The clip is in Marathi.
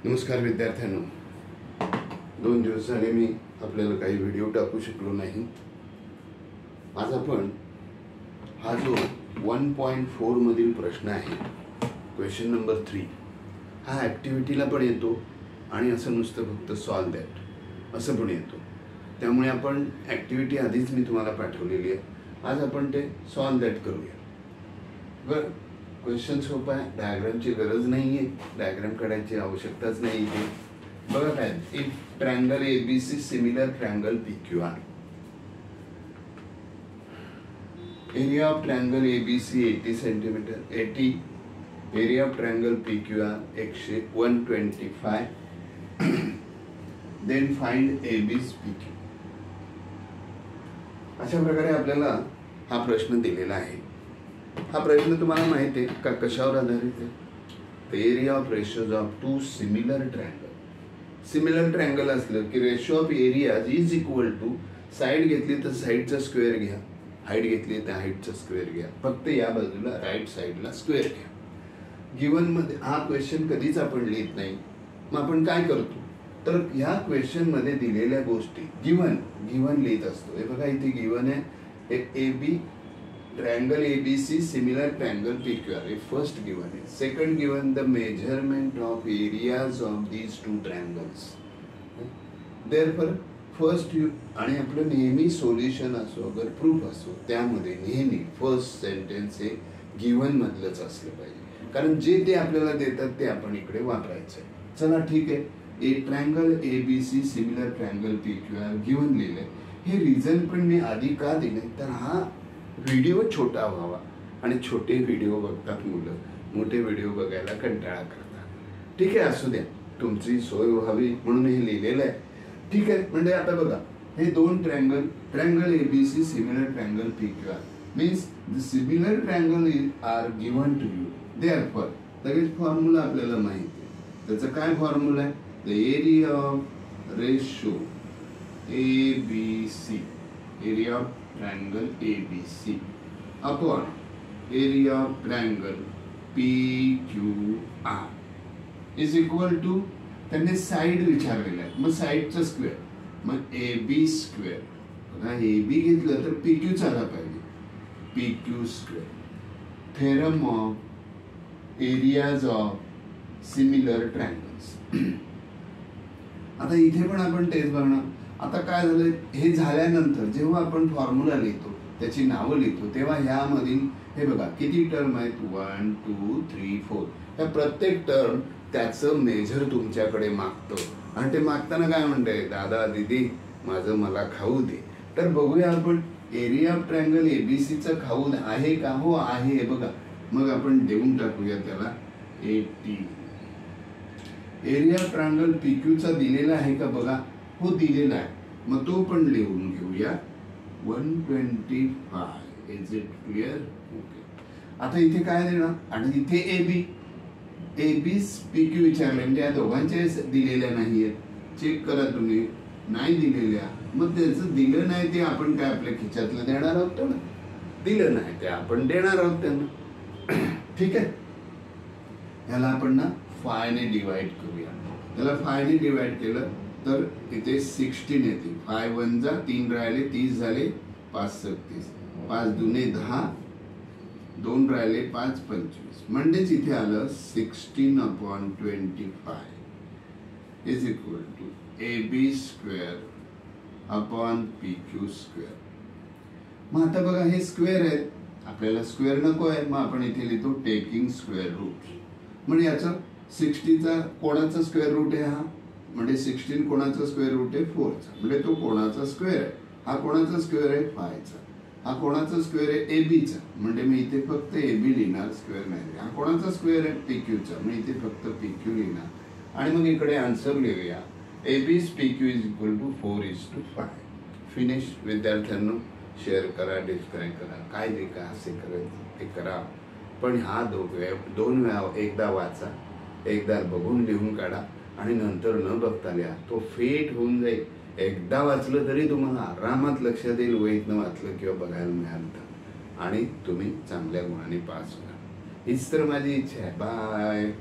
नमस्कार विद्यार्थ्यांनो, 2 दिवस झाले मी आपल्याला काही व्हिडिओ टाकू शकलो नाही। आज आपण हा जो 1.4 मधील प्रश्न आहे, क्वेश्चन नंबर 3, हा ॲक्टिव्हिटीला पण येतो आणि असं नुसतं फक्त सॉल्व दॅट असं पण येतो। त्यामुळे आपण ॲक्टिव्हिटी आधीच मी तुम्हाला पाठवलेली आहे, आज आपण ते सॉल्व दॅट करूया। बरं, क्वेश्चन सोपा आहे, डायग्रामची गरज नाही आहे, डायग्राम काढायची आवश्यकताच नाही आहे। बघा काय, if triangle ABC similar triangle PQR, area of triangle ABC 80 centimetre, 80, area of triangle PQR 125, then find AB's PQ. अशा प्रकारे आपल्याला हा प्रश्न दिलेला आहे। हा प्रश्न तुम्हाला माहिती आहे का कशावर आधारित आहे? तर area of ratios of two similar triangle. Similar triangle असलं की ratio of areas is equal to, side घेतली तर साइडचा स्क्वेअर घ्या, हाईट घेतली तर हाईटचा स्क्वेअर घ्या, फक्त या बाजूला राईट साइडला स्क्वेअर घ्या। गिवन मध्ये हा क्वेश्चन कधीच आपण लिहित नाही, मग आपण काय करतो तर ह्या क्वेश्चन मध्ये दिलेल्या गोष्टी गिवन लिहित असतो। हे बघा इथे गिवन आहे, एक AB triangle ABC similar triangle PQR, हे फर्स्ट गिवन आहे। Second given the measurement of areas of these two triangles, therefore first आणि आपलं नेहमी सोल्युशन असो अगर प्रूफ असो त्यामध्ये नेहमी फर्स्ट सेंटेन्स हे गिवन मधलंच असलं पाहिजे, कारण जे ते आपल्याला देतात ते आपण इकडे वापरायचं आहे। चला ठीक आहे, ए triangle ABC similar triangle PQR given लिहिलंय। हे रिझन पण मी आधी का दिले तर हा व्हिडिओ छोटा व्हावा, आणि छोटे व्हिडिओ बघतात मुलं, मोठे व्हिडिओ बघायला कंटाळा करतात। ठीक आहे, असू द्या, तुमची सोय व्हावी म्हणून हे लिहिलेलं आहे। ठीक आहे, म्हणजे आता बघा हे दोन triangle ABC similar triangle PQR means the similar triangle are given to you, therefore लगेच फॉर्म्युला आपल्याला माहिती आहे। त्याचा काय फॉर्म्युला आहे? The area of ratio ABC, area of triangle ABC upon area of triangle PQR is equal to, त्यांनी साइड विचारलेला आहे, मग साइडचा स्क्वेअर, मग AB स्क्वेअर, बघा AB घेतलं तर PQ आला पाहिजे, PQ square, theorem of areas of similar triangles. आता इथे पण आपण तेच बघणार। आता काय झालं, हे झाल्यानंतर जेव्हा आपण फॉर्म्युला लिहितो, त्याची नावं लिहितो, तेव्हा ह्यामधील हे बघा किती टर्म आहेत, 1 2 3 4, या प्रत्येक टर्म त्याचं मेजर तुमच्याकडे मागतं, आणि ते मागताना काय म्हणतंय, दादा दीदी माझं मला खाऊ दे। तर बघूया आपण एरिया ऑफ ट्रायंगल एबीसीचं खाऊ आहे का? हो आहे, हे बघा, मग आपण देऊन टाकूया त्याला 80। एरिया ऑफ ट्रायंगल पीक्यूचा दिलेला आहे का? बघा, हो दिलेला आहे, मग तो पण लिहून घेऊया 125। Is it clear? ओके, आता इथे काय देणार, आणि इथे एबी पीक्यू विचारले, म्हणजे या दोघांचे दिलेल्या नाहीयेत, चेक करा तुम्ही, नाही दिलेल्या, मग त्याचं दिलं नाही ते आपण काय आपल्या खिशातलं देणार आहोत ना, दिलं नाही ते आपण देणार आहोत त्यांना। ठीक आहे, ह्याला आपण ना 5 ने डिवाइड करूया। त्याला 5 ने डिवाइड केलं तर इथे 16 येते, 5 1 जा 3 राहिले, 30 झाले, 5 36, 5 दुने 10, 2 राहिले, 5 25, म्हणजेच इथे आलं 16/25 is equal to AB square upon PQ square. मग आता बघा हे स्क्वेअर आहे, आपल्याला स्क्वेअर नको आहे, मग आपण इथे लिहितो टेकिंग स्क्वेअर रूट, म्हणजे याचा 60चा कोणाचा स्क्वेअर रूट आहे हा, म्हणजे 16 कोणाचा स्क्वेअर रूट आहे 4चा, म्हणजे तो कोणाचा स्क्वेअर आहे, हा कोणाचा स्क्वेअर आहे 5चा, हा कोणाचा स्क्वेअर आहे एबीचा, म्हणजे मी इथे फक्त एबी लिहिणार, स्क्वेअर नाही। हा कोणाचा स्क्वेअर आहे PQचा, मी इथे फक्त PQ लिहिणार, आणि मग इकडे आन्सर लिहूया AB's PQ is equal to 4:5। Finish. विद्यार्थ्यांनो, शेअर करा, डिस्क्राईब करा, काय ते का असे करायचं ते करा, पण हा दोन वेळा एकदा वाचा, एकदा बघून लिहून काढा, आणि नंतर न बघता लिहा, तो फेट होऊन जाईल। एकदा वाचलं तरी तुम्हाला आरामात लक्षात येईल, वहीतनं वाचलं किंवा बघायला मिळालं तर, आणि तुम्ही चांगल्या गुणाने पास होणार, हीच तर माझी इच्छा आहे। बाय।